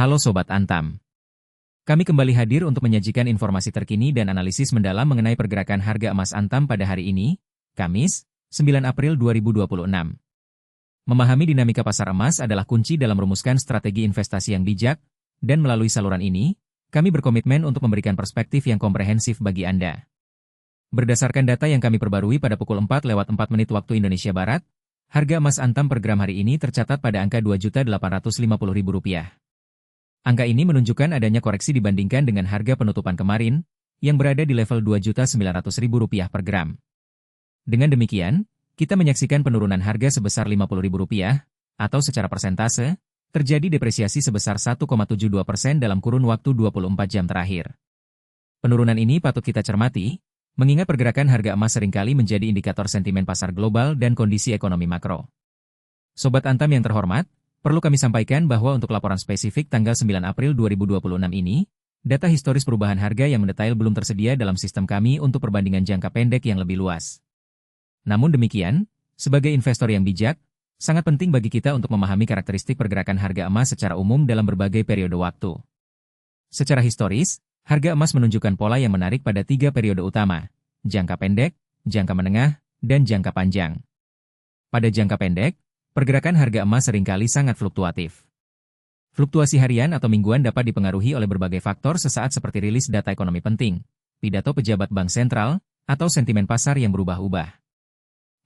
Halo Sobat Antam. Kami kembali hadir untuk menyajikan informasi terkini dan analisis mendalam mengenai pergerakan harga emas Antam pada hari ini, Kamis, 9 April 2026. Memahami dinamika pasar emas adalah kunci dalam merumuskan strategi investasi yang bijak, dan melalui saluran ini, kami berkomitmen untuk memberikan perspektif yang komprehensif bagi Anda. Berdasarkan data yang kami perbarui pada pukul 4:04 waktu Indonesia Barat, harga emas Antam per gram hari ini tercatat pada angka Rp2.850.000. Angka ini menunjukkan adanya koreksi dibandingkan dengan harga penutupan kemarin, yang berada di level Rp2.900.000 per gram. Dengan demikian, kita menyaksikan penurunan harga sebesar Rp50.000, atau secara persentase, terjadi depresiasi sebesar 1,72% dalam kurun waktu 24 jam terakhir. Penurunan ini patut kita cermati, mengingat pergerakan harga emas seringkali menjadi indikator sentimen pasar global dan kondisi ekonomi makro. Sobat Antam yang terhormat, perlu kami sampaikan bahwa untuk laporan spesifik tanggal 9 April 2026 ini, data historis perubahan harga yang mendetail belum tersedia dalam sistem kami untuk perbandingan jangka pendek yang lebih luas. Namun demikian, sebagai investor yang bijak, sangat penting bagi kita untuk memahami karakteristik pergerakan harga emas secara umum dalam berbagai periode waktu. Secara historis, harga emas menunjukkan pola yang menarik pada 3 periode utama, jangka pendek, jangka menengah, dan jangka panjang. Pada jangka pendek, pergerakan harga emas seringkali sangat fluktuatif. Fluktuasi harian atau mingguan dapat dipengaruhi oleh berbagai faktor sesaat seperti rilis data ekonomi penting, pidato pejabat bank sentral, atau sentimen pasar yang berubah-ubah.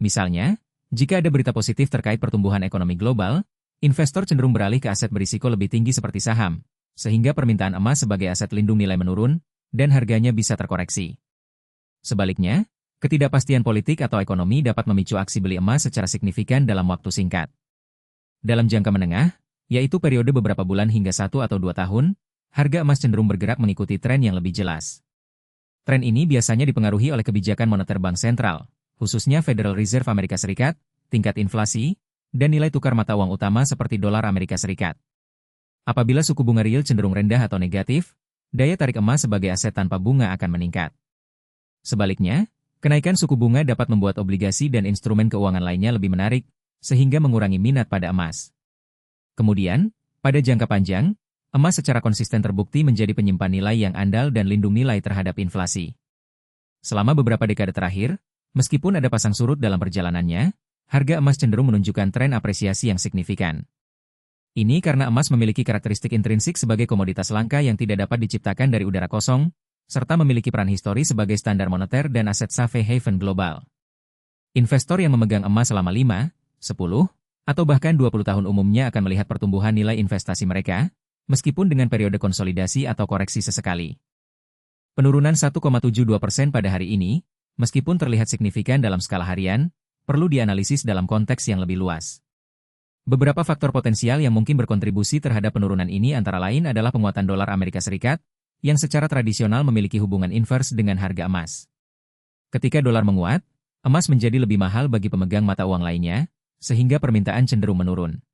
Misalnya, jika ada berita positif terkait pertumbuhan ekonomi global, investor cenderung beralih ke aset berisiko lebih tinggi seperti saham, sehingga permintaan emas sebagai aset lindung nilai menurun, dan harganya bisa terkoreksi. Sebaliknya, ketidakpastian politik atau ekonomi dapat memicu aksi beli emas secara signifikan dalam waktu singkat. Dalam jangka menengah, yaitu periode beberapa bulan hingga 1 atau 2 tahun, harga emas cenderung bergerak mengikuti tren yang lebih jelas. Tren ini biasanya dipengaruhi oleh kebijakan moneter bank sentral, khususnya Federal Reserve Amerika Serikat, tingkat inflasi, dan nilai tukar mata uang utama seperti dolar Amerika Serikat. Apabila suku bunga real cenderung rendah atau negatif, daya tarik emas sebagai aset tanpa bunga akan meningkat. Sebaliknya, kenaikan suku bunga dapat membuat obligasi dan instrumen keuangan lainnya lebih menarik, sehingga mengurangi minat pada emas. Kemudian, pada jangka panjang, emas secara konsisten terbukti menjadi penyimpan nilai yang andal dan lindung nilai terhadap inflasi. Selama beberapa dekade terakhir, meskipun ada pasang surut dalam perjalanannya, harga emas cenderung menunjukkan tren apresiasi yang signifikan. Ini karena emas memiliki karakteristik intrinsik sebagai komoditas langka yang tidak dapat diciptakan dari udara kosong, serta memiliki peran histori sebagai standar moneter dan aset safe haven global. Investor yang memegang emas selama 5, 10, atau bahkan 20 tahun umumnya akan melihat pertumbuhan nilai investasi mereka, meskipun dengan periode konsolidasi atau koreksi sesekali. Penurunan 1,72% pada hari ini, meskipun terlihat signifikan dalam skala harian, perlu dianalisis dalam konteks yang lebih luas. Beberapa faktor potensial yang mungkin berkontribusi terhadap penurunan ini antara lain adalah penguatan dolar Amerika Serikat, yang secara tradisional memiliki hubungan invers dengan harga emas. Ketika dolar menguat, emas menjadi lebih mahal bagi pemegang mata uang lainnya, sehingga permintaan cenderung menurun.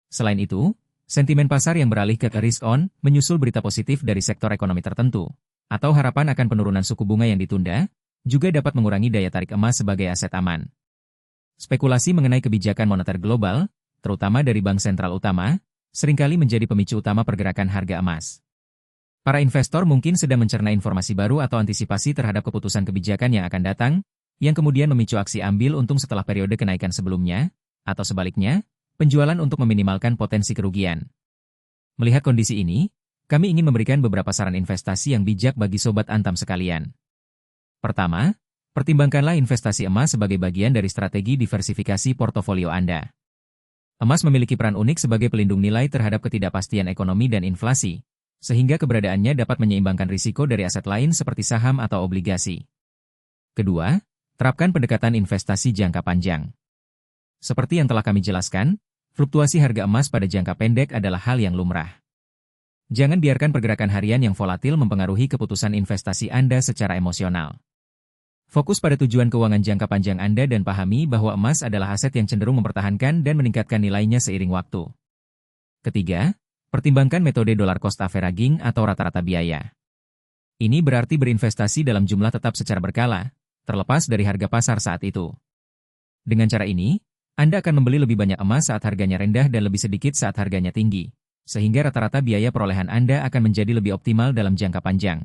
Selain itu, sentimen pasar yang beralih ke risk-on menyusul berita positif dari sektor ekonomi tertentu, atau harapan akan penurunan suku bunga yang ditunda, juga dapat mengurangi daya tarik emas sebagai aset aman. Spekulasi mengenai kebijakan moneter global, terutama dari bank sentral utama, seringkali menjadi pemicu utama pergerakan harga emas. Para investor mungkin sedang mencerna informasi baru atau antisipasi terhadap keputusan kebijakan yang akan datang, yang kemudian memicu aksi ambil untung setelah periode kenaikan sebelumnya, atau sebaliknya, penjualan untuk meminimalkan potensi kerugian. Melihat kondisi ini, kami ingin memberikan beberapa saran investasi yang bijak bagi Sobat Antam sekalian. Pertama, pertimbangkanlah investasi emas sebagai bagian dari strategi diversifikasi portofolio Anda. Emas memiliki peran unik sebagai pelindung nilai terhadap ketidakpastian ekonomi dan inflasi, sehingga keberadaannya dapat menyeimbangkan risiko dari aset lain seperti saham atau obligasi. Kedua, terapkan pendekatan investasi jangka panjang. Seperti yang telah kami jelaskan, fluktuasi harga emas pada jangka pendek adalah hal yang lumrah. Jangan biarkan pergerakan harian yang volatil mempengaruhi keputusan investasi Anda secara emosional. Fokus pada tujuan keuangan jangka panjang Anda dan pahami bahwa emas adalah aset yang cenderung mempertahankan dan meningkatkan nilainya seiring waktu. Ketiga, pertimbangkan metode dollar cost averaging atau rata-rata biaya. Ini berarti berinvestasi dalam jumlah tetap secara berkala, terlepas dari harga pasar saat itu. Dengan cara ini, Anda akan membeli lebih banyak emas saat harganya rendah dan lebih sedikit saat harganya tinggi, sehingga rata-rata biaya perolehan Anda akan menjadi lebih optimal dalam jangka panjang.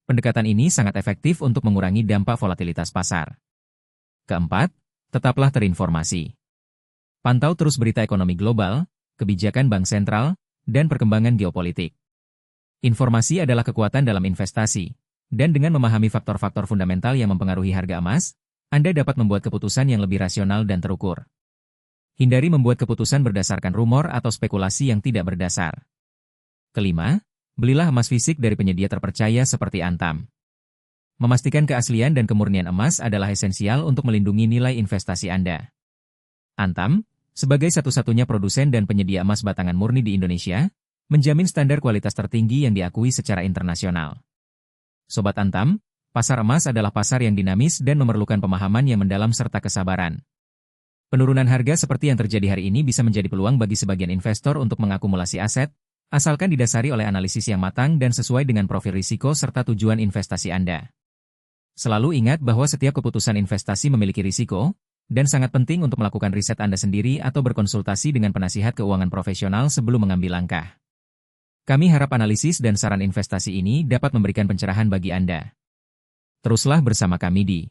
Pendekatan ini sangat efektif untuk mengurangi dampak volatilitas pasar. Keempat, tetaplah terinformasi. Pantau terus berita ekonomi global, kebijakan bank sentral, dan perkembangan geopolitik. Informasi adalah kekuatan dalam investasi, dan dengan memahami faktor-faktor fundamental yang mempengaruhi harga emas, Anda dapat membuat keputusan yang lebih rasional dan terukur. Hindari membuat keputusan berdasarkan rumor atau spekulasi yang tidak berdasar. Kelima, belilah emas fisik dari penyedia terpercaya seperti Antam. Memastikan keaslian dan kemurnian emas adalah esensial untuk melindungi nilai investasi Anda. Antam, sebagai satu-satunya produsen dan penyedia emas batangan murni di Indonesia, menjamin standar kualitas tertinggi yang diakui secara internasional. Sobat Antam, pasar emas adalah pasar yang dinamis dan memerlukan pemahaman yang mendalam serta kesabaran. Penurunan harga seperti yang terjadi hari ini bisa menjadi peluang bagi sebagian investor untuk mengakumulasi aset, asalkan didasari oleh analisis yang matang dan sesuai dengan profil risiko serta tujuan investasi Anda. Selalu ingat bahwa setiap keputusan investasi memiliki risiko, dan sangat penting untuk melakukan riset Anda sendiri atau berkonsultasi dengan penasihat keuangan profesional sebelum mengambil langkah. Kami harap analisis dan saran investasi ini dapat memberikan pencerahan bagi Anda. Teruslah bersama kami di